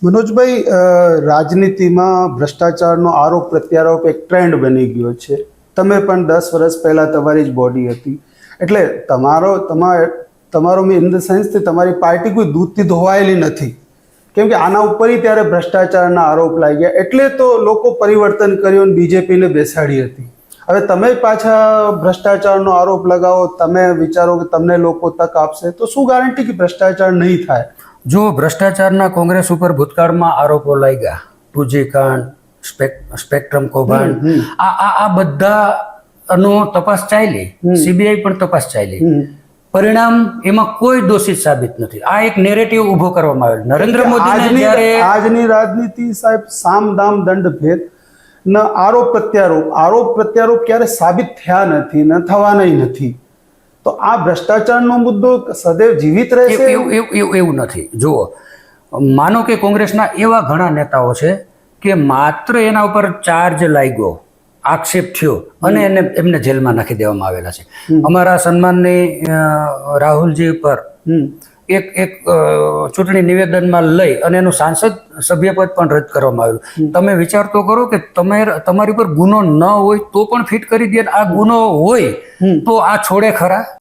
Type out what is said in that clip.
મનોજભાઈ, રાજનીતિમાં ભ્રષ્ટાચારનો આરોપ પ્રત્યારોપ એક ટ્રેન્ડ બની ગયો છે. તમે પણ 10 વર્ષ પહેલાં તમારી જ બોડી હતી, એટલે તમારો મી ઇન ધ સેન્સ કે તમારી પાર્ટી કોઈ દૂધથી ધોવાયેલી નથી, કેમ કે આના ઉપર ત્યારે ભ્રષ્ટાચારના આરોપ લાગ્યા, એટલે તો લોકો પરિવર્તન કર્યું અને બીજેપીને બેસાડી હતી. હવે તમે પાછા ભ્રષ્ટાચારનો આરોપ લગાવો, તમે વિચારો કે તમને લોકો તક આપશે, તો શું ગેરંટી કે ભ્રષ્ટાચાર નહીં થાય? જો ભ્રષ્ટાચારના કોંગ્રેસ ઉપર ભૂતકાળમાં આરોપો લાગ્યા, ટુજીકાંડ, સ્પેક્ટ્રમ કૌભાંડ, આ બધાનો તપાસ ચાલી, સીબીઆઈ પણ તપાસ ચાલી, પરિણામ એમાં કોઈ દોષિત સાબિત નથી. આ એક નેરેટિવ ઊભો કરવામાં આવેલો. નરેન્દ્ર મોદીને જ્યારે આજની રાજનીતિ સાહેબ સામ દામ દંડ ભેદ ના આરોપ પ્રત્યારોપ ક્યારે સાબિત થયા નથી, ન થવાના નથી. તો આ ભ્રષ્ટાચારનો મુદ્દો સદૈવ જીવિત રહેશે એવું નથી. જુઓ, માનો કે કોંગ્રેસના એવા ઘણા નેતાઓ છે કે માત્ર એના ઉપર ચાર્જ લાગ્યો, આક્ષેપ થયો અને એમને જેલમાં નાખી દેવામાં આવેલા છે. અમારા સન્માનની રાહુલજી પર એક ચૂંટણી નિવેદનમાં લઈ અને એનું સાંસદ સભ્યપદ પણ રદ કરવામાં આવેલું. તમે વિચાર તો કરો કે તમારી પર ગુનો ન હોય તો પણ ફિટ કરી દે, આ ગુનો હોય તો આ છોડે ખરા?